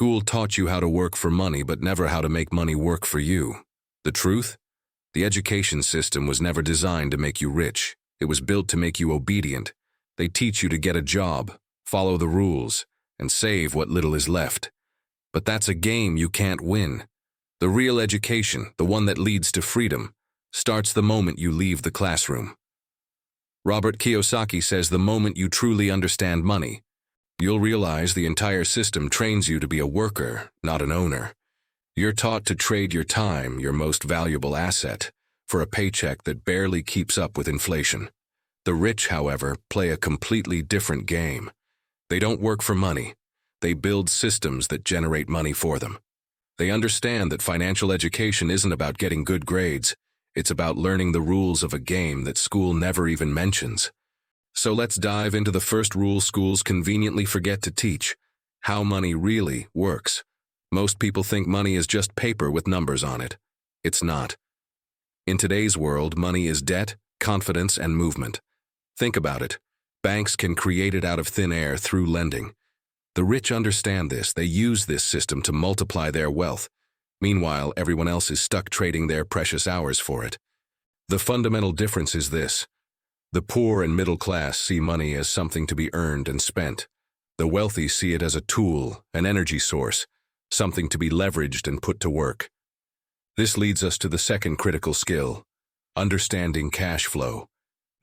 School taught you how to work for money, but never how to make money work for you. The truth? The education system was never designed to make you rich. It was built to make you obedient. They teach you to get a job, follow the rules, and save what little is left. But that's a game you can't win. The real education, the one that leads to freedom, starts the moment you leave the classroom. Robert Kiyosaki says the moment you truly understand money, you'll realize the entire system trains you to be a worker, not an owner. You're taught to trade your time, your most valuable asset, for a paycheck that barely keeps up with inflation. The rich, however, play a completely different game. They don't work for money. They build systems that generate money for them. They understand that financial education isn't about getting good grades. It's about learning the rules of a game that school never even mentions. So let's dive into the first rule schools conveniently forget to teach: how money really works. Most people think money is just paper with numbers on it. It's not. In today's world, money is debt, confidence, and movement. Think about it. Banks can create it out of thin air through lending. The rich understand this. They use this system to multiply their wealth. Meanwhile, everyone else is stuck trading their precious hours for it. The fundamental difference is this. The poor and middle class see money as something to be earned and spent. The wealthy see it as a tool, an energy source, something to be leveraged and put to work. This leads us to the second critical skill: understanding cash flow.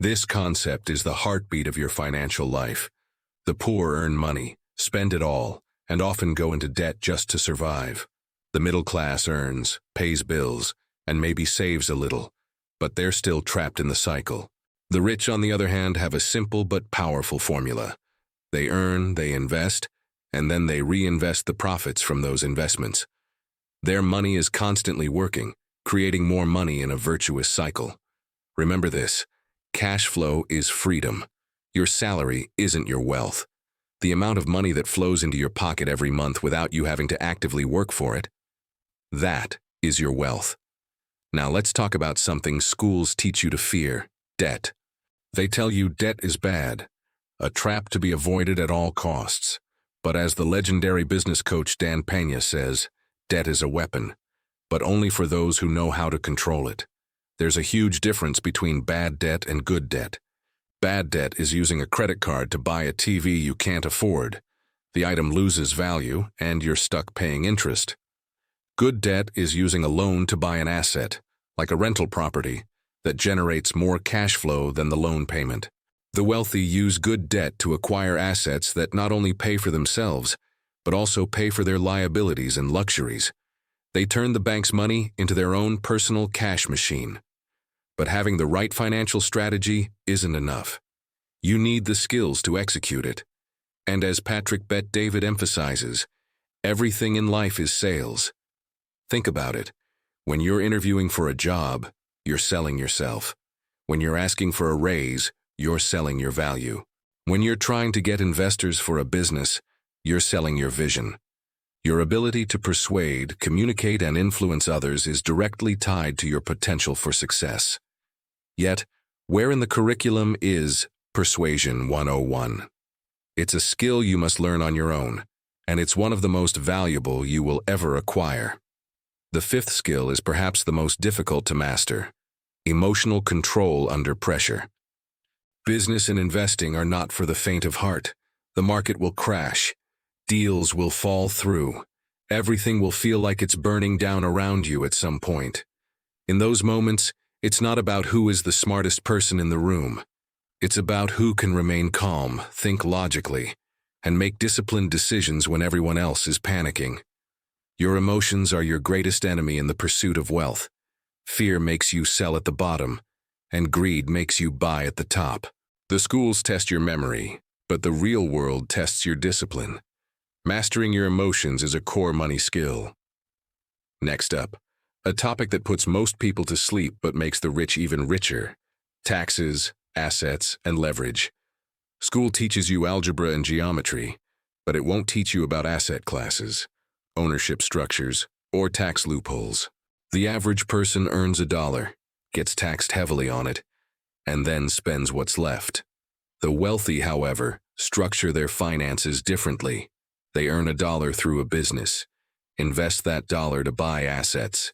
This concept is the heartbeat of your financial life. The poor earn money, spend it all, and often go into debt just to survive. The middle class earns, pays bills, and maybe saves a little, but they're still trapped in the cycle. The rich, on the other hand, have a simple but powerful formula. They earn, they invest, and then they reinvest the profits from those investments. Their money is constantly working, creating more money in a virtuous cycle. Remember this: cash flow is freedom. Your salary isn't your wealth. The amount of money that flows into your pocket every month without you having to actively work for it, that is your wealth. Now let's talk about something schools teach you to fear: debt. They tell you debt is bad, a trap to be avoided at all costs. But as the legendary business coach Dan Pena says, debt is a weapon, but only for those who know how to control it. There's a huge difference between bad debt and good debt. Bad debt is using a credit card to buy a TV you can't afford. The item loses value, and you're stuck paying interest. Good debt is using a loan to buy an asset, like a rental property, that generates more cash flow than the loan payment. The wealthy use good debt to acquire assets that not only pay for themselves, but also pay for their liabilities and luxuries. They turn the bank's money into their own personal cash machine. But having the right financial strategy isn't enough. You need the skills to execute it. And as Patrick Bet-David emphasizes, everything in life is sales. Think about it. When you're interviewing for a job, you're selling yourself. When you're asking for a raise, you're selling your value. When you're trying to get investors for a business, you're selling your vision. Your ability to persuade, communicate, and influence others is directly tied to your potential for success. Yet, where in the curriculum is Persuasion 101? It's a skill you must learn on your own, and it's one of the most valuable you will ever acquire. The fifth skill is perhaps the most difficult to master: emotional control under pressure. Business and investing are not for the faint of heart. The market will crash. Deals will fall through. Everything will feel like it's burning down around you at some point. In those moments, it's not about who is the smartest person in the room. It's about who can remain calm, think logically, and make disciplined decisions when everyone else is panicking. Your emotions are your greatest enemy in the pursuit of wealth. Fear makes you sell at the bottom, and greed makes you buy at the top. The schools test your memory, but the real world tests your discipline. Mastering your emotions is a core money skill. Next up, a topic that puts most people to sleep but makes the rich even richer: taxes, assets, and leverage. School teaches you algebra and geometry, but it won't teach you about asset classes, ownership structures, or tax loopholes. The average person earns $1, gets taxed heavily on it, and then spends what's left. The wealthy, however, structure their finances differently. They earn a dollar through a business, invest that dollar to buy assets,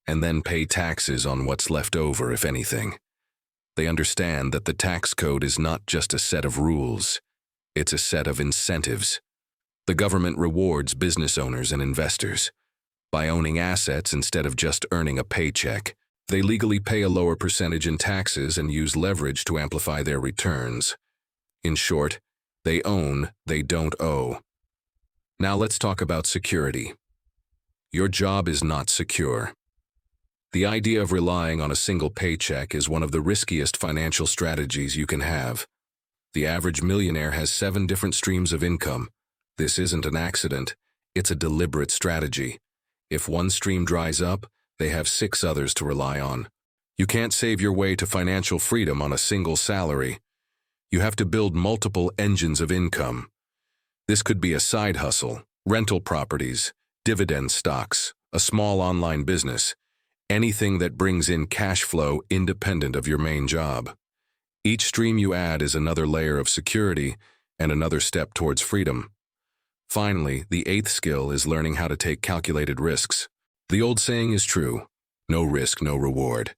and then pay taxes on what's left over, if anything. They understand that the tax code is not just a set of rules, it's a set of incentives. The government rewards business owners and investors. By owning assets instead of just earning a paycheck, they legally pay a lower percentage in taxes and use leverage to amplify their returns. In short, they own, they don't owe. Now let's talk about security. Your job is not secure. The idea of relying on a single paycheck is one of the riskiest financial strategies you can have. The average millionaire has 7 different streams of income. This isn't an accident, it's a deliberate strategy. If one stream dries up, they have 6 others to rely on. You can't save your way to financial freedom on a single salary. You have to build multiple engines of income. This could be a side hustle, rental properties, dividend stocks, a small online business, anything that brings in cash flow independent of your main job. Each stream you add is another layer of security and another step towards freedom. Finally, the 8th skill is learning how to take calculated risks. The old saying is true, no risk, no reward.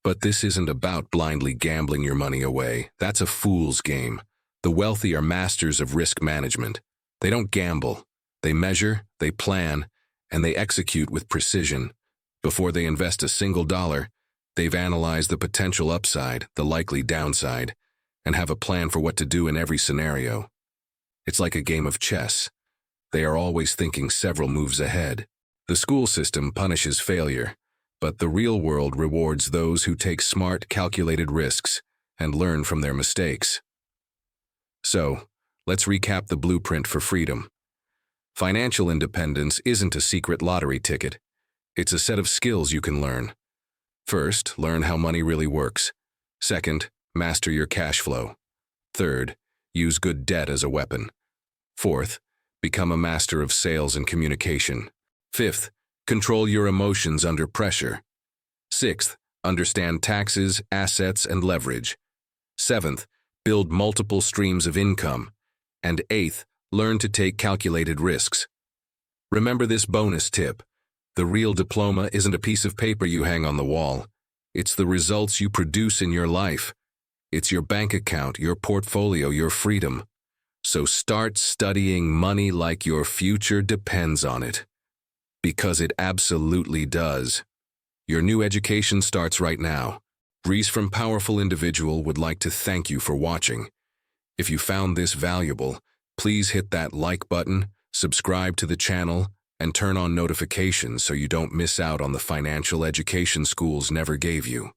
But this isn't about blindly gambling your money away. That's a fool's game. The wealthy are masters of risk management. They don't gamble. They measure, they plan, and they execute with precision. Before they invest a single dollar, they've analyzed the potential upside, the likely downside, and have a plan for what to do in every scenario. It's like a game of chess. They are always thinking several moves ahead. The school system punishes failure, but the real world rewards those who take smart, calculated risks and learn from their mistakes. So, let's recap the blueprint for freedom. Financial independence isn't a secret lottery ticket. It's a set of skills you can learn. First, learn how money really works. Second, master your cash flow. Third, use good debt as a weapon. Fourth, become a master of sales and communication. Fifth, control your emotions under pressure. Sixth, understand taxes, assets, and leverage. Seventh, build multiple streams of income. And eighth, learn to take calculated risks. Remember this bonus tip. The real diploma isn't a piece of paper you hang on the wall. It's the results you produce in your life. It's your bank account, your portfolio, your freedom. So start studying money like your future depends on it. Because it absolutely does. Your new education starts right now. Reese from Powerful Individual would like to thank you for watching. If you found this valuable, please hit that like button, subscribe to the channel, and turn on notifications so you don't miss out on the financial education schools never gave you.